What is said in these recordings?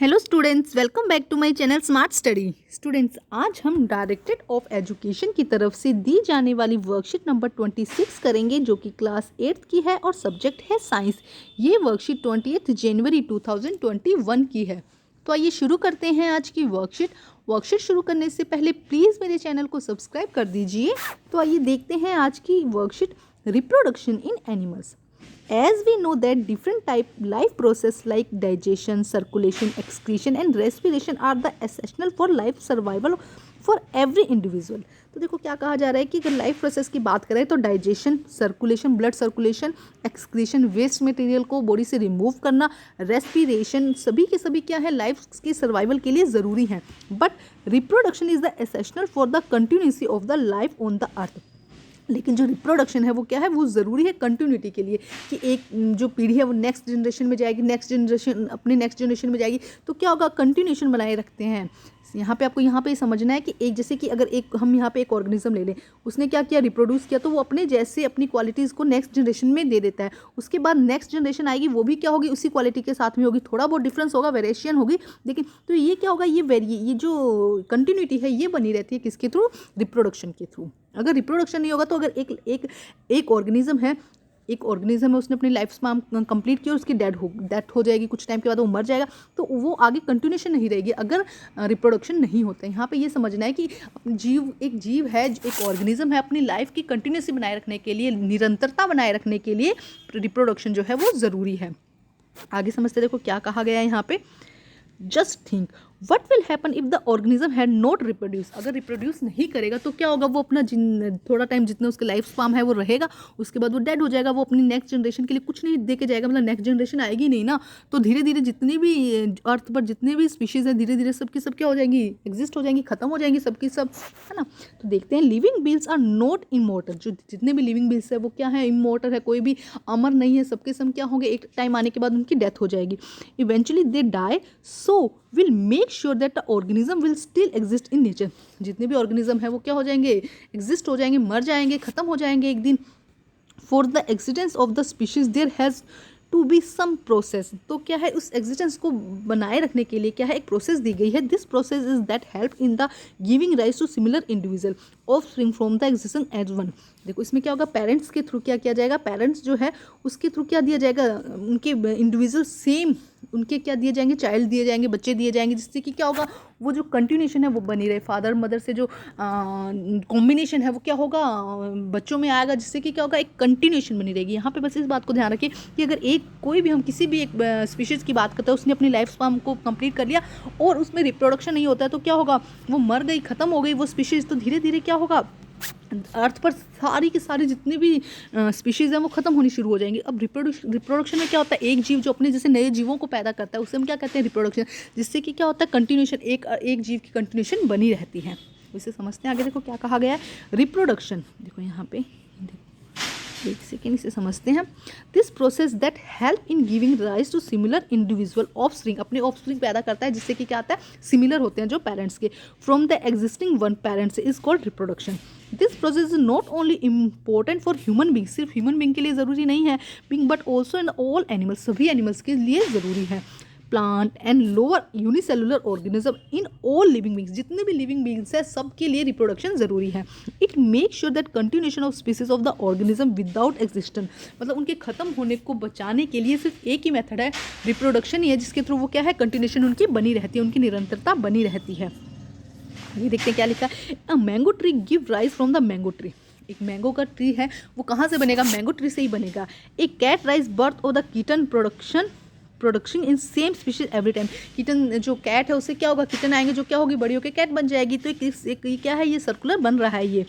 Hello students, welcome back to my channel smart study. Students, आज हम directorate of education की तरफ से दी जाने वाली वर्कशीट नंबर 26 करेंगे, जो कि क्लास 8th की है और सब्जेक्ट है साइंस। ये वर्कशीट 28 जनवरी 2021 की है। तो आइए शुरू करते हैं आज की वर्कशीट शुरू करने से पहले प्लीज़ मेरे चैनल को सब्सक्राइब कर दीजिए। तो आइए देखते हैं आज की worksheet, reproduction in animals. As we know that different type life process like digestion, circulation, excretion and respiration are the essential for life survival for every individual। तो देखो क्या कहा जा रहा है कि अगर लाइफ प्रोसेस की बात करें तो digestion, circulation, blood circulation, excretion, waste material को बॉडी से रिमूव करना, रेस्पिरेशन, सभी के सभी क्या है, लाइफ की सर्वाइवल के लिए ज़रूरी है। But reproduction is the essential for the continuity of the life on the earth. लेकिन जो रिप्रोडक्शन है वो क्या है, वो ज़रूरी है कंटिन्यूटी के लिए, कि एक जो पीढ़ी है वो नेक्स्ट जनरेशन में जाएगी, नेक्स्ट जनरेशन अपने नेक्स्ट जनरेशन में जाएगी, तो क्या होगा, कंटिन्यूशन बनाए रखते हैं। यहाँ पे आपको यहाँ पे समझना है कि एक जैसे कि अगर एक हम यहाँ पे एक ऑर्गेनिज्म ले लें, उसने क्या किया, रिप्रोड्यूस किया, तो वो अपने जैसे अपनी क्वालिटीज़ को नेक्स्ट जनरेशन में दे देता है। उसके बाद नेक्स्ट जनरेशन आएगी, वो भी क्या होगी, उसी क्वालिटी के साथ में होगी, थोड़ा बहुत डिफरेंस होगा, वेरिएशन होगी, लेकिन तो ये क्या होगा, ये जो कंटिन्यूटी है ये बनी रहती है किसके थ्रू, रिप्रोडक्शन के थ्रू। अगर रिप्रोडक्शन नहीं होगा तो अगर एक ऑर्गेनिज्म है, उसने अपनी लाइफ स्पैन कंप्लीट की और उसकी डेथ हो जाएगी, कुछ टाइम के बाद वो मर जाएगा, तो वो आगे कंटिन्यूशन नहीं रहेगी अगर रिप्रोडक्शन नहीं होता है। यहाँ पे ये समझना है कि एक जीव है, एक ऑर्गेनिज्म है, अपनी लाइफ की कंटिन्यूसी बनाए रखने के लिए, निरंतरता बनाए रखने के लिए रिप्रोडक्शन जो है वो ज़रूरी है। आगे समझते देखो क्या कहा गया है यहाँ पे। Just think what will happen if the organism had not reproduce. अगर रिप्रोड्यूस नहीं करेगा तो क्या होगा, वो अपना थोड़ा टाइम जितना उसके लाइफ स्पैन है वो रहेगा, उसके बाद वो डेड हो जाएगा, वो अपनी नेक्स्ट जनरेशन के लिए कुछ नहीं दे के जाएगा, मतलब नेक्स्ट जनरेशन आएगी नहीं ना, तो धीरे धीरे जितनी भी अर्थ पर जितने भी स्पीशीज़ हैं धीरे धीरे सबकी सब क्या हो जाएंगी, एग्जिस्ट हो जाएंगी, खत्म हो जाएंगी सबकी सब, है ना। तो देखते हैं, लिविंग बील्स आर नॉट इमॉर्टल। जो जितने भी लिविंग बील्स है वो क्या है, इमॉर्टल है, कोई भी अमर नहीं है, सबके सब क्या होंगे, एक टाइम आने के बाद उनकी डेथ हो जाएगी, eventually they die, so will make sure that the organism will still exist in nature। जितने भी ऑर्गेनिज्म है वो क्या हो जाएंगे, एग्जिस्ट हो जाएंगे, मर जाएंगे, खत्म हो जाएंगे एक दिन। For the existence of the species there has to be some process. तो क्या है, उस एग्जिस्टेंस को बनाए रखने के लिए क्या है, एक प्रोसेस दी गई है। This process is that help in the giving rise to similar individual offspring from the existing as one. देखो इसमें क्या होगा, पेरेंट्स के थ्रू क्या किया जाएगा, पेरेंट्स जो है उसके थ्रू क्या दिया जाएगा, उनके इंडिविजुअल सेम उनके क्या दिए जाएंगे, चाइल्ड दिए जाएंगे, बच्चे दिए जाएंगे, जिससे कि क्या होगा, वो जो कंटिन्यूशन है वो बनी रहे। फादर मदर से जो कॉम्बिनेशन है वो क्या होगा, बच्चों में आएगा, जिससे कि क्या होगा, एक कंटिन्यूशन बनी रहेगी। यहाँ पे बस इस बात को ध्यान रखिए कि अगर कोई भी हम किसी भी एक स्पीशीज़ की बात करते हैं, उसने अपनी लाइफ स्पैन को कंप्लीट कर लिया और उसमें रिप्रोडक्शन नहीं होता है, तो क्या होगा, वो मर गई, खत्म हो गई वो स्पीशीज़। तो धीरे धीरे क्या होगा, अर्थ पर सारी की सारी जितनी भी स्पीशीज़ हैं वो खत्म होनी शुरू हो जाएंगी। अब रिप्रोडक्शन में क्या होता है, एक जीव जो अपने जैसे नए जीवों को पैदा करता है उसे हम क्या कहते हैं, रिप्रोडक्शन, जिससे कि क्या होता है, कंटिन्यूशन, एक जीव की कंटिन्यूशन बनी रहती है। इसे समझते हैं आगे। देखो क्या कहा गया है, रिप्रोडक्शन, देखो यहाँ पे एक सेकेंड, इसे समझते हैं। This process that help in giving rise to similar individual offspring, अपने ऑफस्प्रिंग पैदा करता है, जिससे कि क्या आता है, सिमिलर होते हैं जो पेरेंट्स के, from the existing one parents, is called reproduction. This process is not only important for human being, सिर्फ ह्यूमन बींग के लिए ज़रूरी नहीं है being, but also in all animals, सभी एनिमल्स के लिए ज़रूरी है। Plant and lower unicellular organism in all living beings, जितने भी लिविंग बींग्स है सबके लिए रिप्रोडक्शन ज़रूरी है। It make sure that continuation of species of the organism without existence, मतलब उनके खत्म होने को बचाने के लिए सिर्फ एक ही मेथड है, रिप्रोडक्शन ही है, जिसके थ्रू वो क्या है, कंटिन्यूशन उनकी बनी रहती है, उनकी निरंतरता बनी रहती है। ये देखते हैं क्या लिखा है, a mango tree give rise from the mango tree. एक मैंगो का ट्री है वो कहाँ से बनेगा, मैंगो ट्री से ही बनेगा। एक cat rise birth of the kitten production in same species every time. Kitten जो कैट है उससे क्या होगा, किटन आएंगे जो क्या होगी, बड़ी होकर कैट बन जाएगी। तो एक क्या है, ये सर्कुलर बन रहा है, ये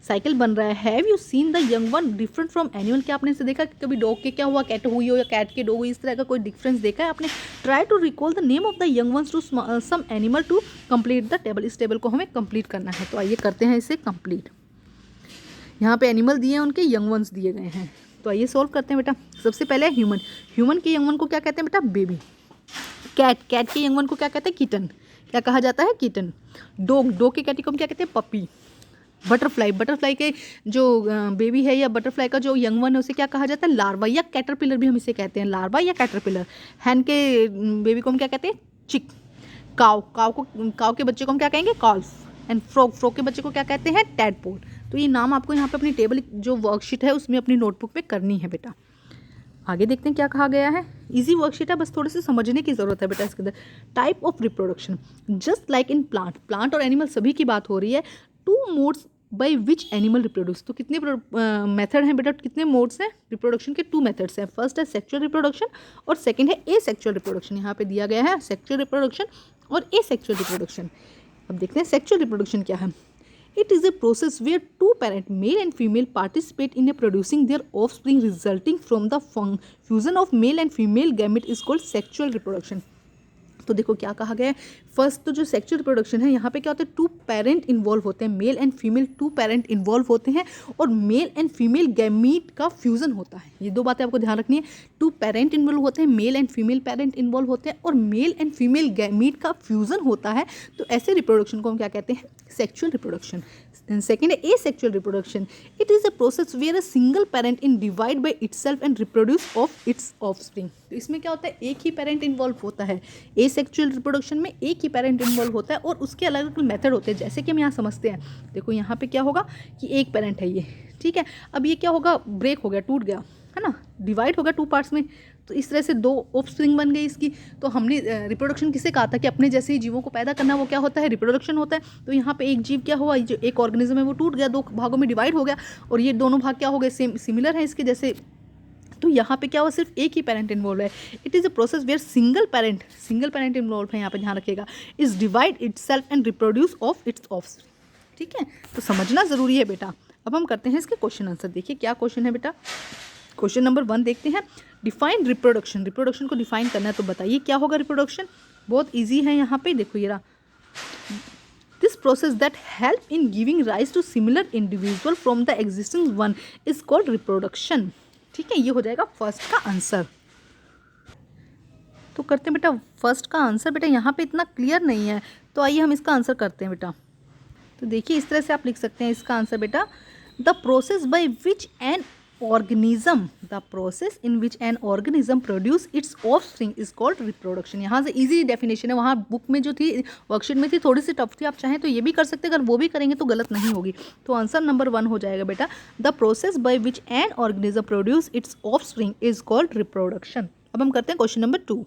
साइकिल बन रहा है। Have you seen the young one different from animal, क्या आपने इसे देखा कि कभी डॉग के क्या हुआ, कैट हुई हो या कैट के डॉग हुई, इस तरह का कोई डिफरेंस देखा है आपने। Try to recall the name of the young ones to some animal to complete the table. इस टेबल को हमें कंप्लीट करना है, तो आइए करते हैं इसे कंप्लीट। यहाँ पे एनिमल दिए हैं, उनके यंग वंस दिए गए हैं, तो आइए सॉल्व करते हैं बेटा। सबसे पहले ह्यूमन के यंग वन को क्या कहते हैं बेटा, बेबी। कैट के यंग वन को क्या कहते हैं, किटन, क्या कहा जाता है, किटन। डॉग के कैटी को हम क्या कहते हैं, पपी। बटरफ्लाई के जो बेबी है या बटरफ्लाई का जो यंग वन है उसे क्या कहा जाता है, लार्वा या कैटरपिलर भी हम इसे कहते हैं, लार्वा या कैटरपिलर। हैन के बेबी को हम क्या कहते हैं, चिक। काव के बच्चे को हम क्या कहेंगे? कॉल्फ। एंड फ्रॉग के बच्चे को क्या कहते हैं? टैडपोल। तो ये नाम आपको यहाँ पे अपनी टेबल जो वर्कशीट है उसमें अपनी नोटबुक पे करनी है बेटा। आगे देखते हैं क्या कहा गया है। इजी वर्कशीट है, बस थोड़े से समझने की जरूरत है बेटा इसके अंदर। Type of reproduction, just like in plant और एनिमल सभी की बात हो रही है। 2 modes by which animal reproduce. तो कितने मेथड हैं बेटा, कितने मोड्स हैं रिप्रोडक्शन के? 2 मेथड्स हैं। फर्स्ट है सेक्सुअल रिप्रोडक्शन और सेकंड है एसेक्सुअल रिप्रोडक्शन। यहाँ पे दिया गया है सेक्सुअल रिप्रोडक्शन और एसेक्सुअल रिप्रोडक्शन। अब देखते हैं सेक्सुअल रिप्रोडक्शन क्या है। It is a process where 2 parent, male and female, participate in producing their offspring resulting from the fusion of male and female gamete is called sexual reproduction. तो देखो क्या कहा गया है। फर्स्ट तो जो सेक्सुअल रिप्रोडक्शन है यहाँ पे क्या होता है? 2 पेरेंट इन्वॉल्व होते हैं, male and female 2 parent involve होते हैं और मेल एंड फीमेल गैमीट का फ्यूजन होता है। ये 2 बातें आपको ध्यान रखनी है। 2 पेरेंट इन्वॉल्व होते हैं, male and female parent involve होते हैं और मेल एंड फीमेल गैमीट का फ्यूजन होता है। तो ऐसे रिप्रोडक्शन को हम क्या कहते हैं? Sexual reproduction. सेकेंड है asexual reproduction. It is a process where a single parent in divide by itself and reproduce of its offspring. तो इसमें क्या होता है? एक ही पेरेंट इन्वॉल्व होता है। एसेक्सुअल रिप्रोडक्शन में एक ही पेरेंट इन्वॉल्व होता है और उसके अलग अलग मेथड होते हैं, जैसे कि हम यहाँ समझते हैं। देखो यहाँ पे क्या होगा कि एक पेरेंट है ये, ठीक है। अब ये क्या होगा? ब्रेक हो गया, टूट गया, है ना, डिवाइड हो गया 2 पार्ट्स में। तो इस तरह से 2 ऑफस्प्रिंग बन गई इसकी। तो हमने रिप्रोडक्शन किसे कहा था कि अपने जैसे ही जीवों को पैदा करना, वो क्या होता है? रिप्रोडक्शन होता है। तो यहाँ पे एक जीव क्या हुआ, जो एक ऑर्गेनिज्म है वो टूट गया, 2 भागों में डिवाइड हो गया और ये दोनों भाग क्या हो गए? सिमिलर है इसके जैसे। तो यहाँ पे क्या हुआ? सिर्फ एक ही पेरेंट इन्वॉल्व है। It is a process where single parent involve है, यहाँ पे ध्यान रखिएगा, is divide itself and reproduce of its offspring. ठीक है, तो समझना ज़रूरी है बेटा। अब हम करते हैं इसके क्वेश्चन आंसर। देखिए क्या क्वेश्चन है बेटा। क्वेश्चन नंबर 1 देखते हैं। Define reproduction. रिप्रोडक्शन को डिफाइन करना है, तो बताइए क्या होगा रिप्रोडक्शन। बहुत ईजी है, यहाँ पे देखो ये रहा। This process that help in giving rise to similar individual from the existing one is called reproduction. ठीक है, ये हो जाएगा फर्स्ट का आंसर। तो करते हैं बेटा फर्स्ट का आंसर। बेटा यहाँ पे इतना क्लियर नहीं है, तो आइए हम इसका आंसर करते हैं बेटा। तो देखिए इस तरह से आप लिख सकते हैं इसका आंसर बेटा। The process by which N organism, the process in which an organism produce its offspring is called reproduction। यहाँ से easy definition है, वहाँ बुक में जो थी वर्कशीट में थी थोड़ी सी टफ थी, आप चाहें तो ये भी कर सकते हैं, अगर वो भी करेंगे तो गलत नहीं होगी। तो आंसर नंबर 1 हो जाएगा बेटा, the process by which an organism produce it's offspring is called reproduction. अब हम करते हैं क्वेश्चन नंबर 2।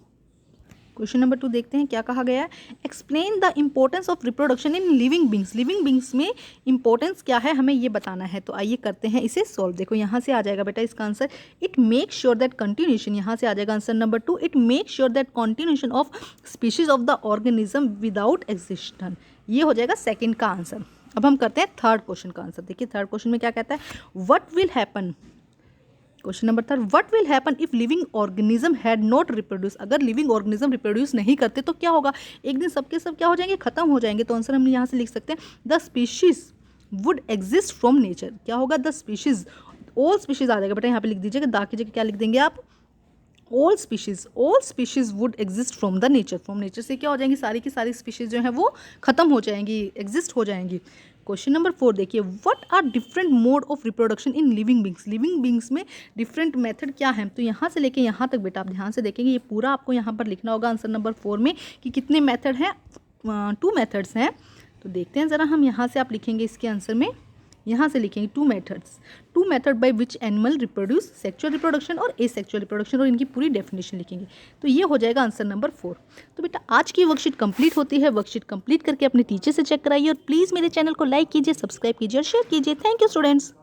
क्वेश्चन नंबर 2 देखते हैं क्या कहा गया है। Explain the importance of reproduction in living beings. Living beings में इंपॉर्टेंस क्या है, हमें ये बताना है। तो आइए करते हैं इसे सॉल्व। देखो यहाँ से आ जाएगा बेटा इसका answer, it make sure that continuation. यहाँ से आ जाएगा answer number 2, it make sure that continuation of species of the organism without existence. ये हो जाएगा सेकेंड का आंसर। अब हम करते हैं थर्ड क्वेश्चन का आंसर। देखिए थर्ड क्वेश्चन में क्या कहता है, what will happen. Question number 3, what will happen if living organism had not reproduce. अगर लिविंग ऑर्गेनिज्म रिप्रोड्यूस नहीं करते तो क्या होगा, एक दिन सबके सब क्या हो जाएंगे, खत्म हो जाएंगे। तो आंसर हम यहाँ से लिख सकते हैं, the species would exist from nature. क्या होगा, द स्पीशीज, ऑल स्पीशीज आ जाएगा बेटा, यहाँ पे लिख दीजिएगा, दा की जगह क्या लिख देंगे आप, all species would exist from the nature. From nature से क्या हो जाएंगी, सारी की सारी स्पीशीज जो है वो खत्म हो जाएंगी, एग्जिस्ट हो जाएंगी। क्वेश्चन नंबर 4 देखिए, what are different mode of reproduction in living beings. Living beings में डिफरेंट मेथड क्या है। तो यहाँ से लेके यहाँ तक बेटा आप ध्यान से देखेंगे, ये पूरा आपको यहाँ पर लिखना होगा आंसर नंबर 4 में कि कितने मेथड हैं, 2 मेथड्स हैं। तो देखते हैं ज़रा हम यहाँ से आप लिखेंगे इसके आंसर में, यहाँ से लिखेंगे 2 methods, 2 method by which animal reproduce, sexual reproduction और एसेक्सुअल रिप्रोडक्शन, और इनकी पूरी डेफिनेशन लिखेंगे। तो ये हो जाएगा आंसर नंबर 4। तो बेटा आज की वर्कशीट कंप्लीट होती है। वर्कशीट कंप्लीट करके अपने टीचर से चेक कराइए और प्लीज़ मेरे चैनल को लाइक कीजिए, सब्सक्राइब कीजिए और शेयर कीजिए। Thank you students.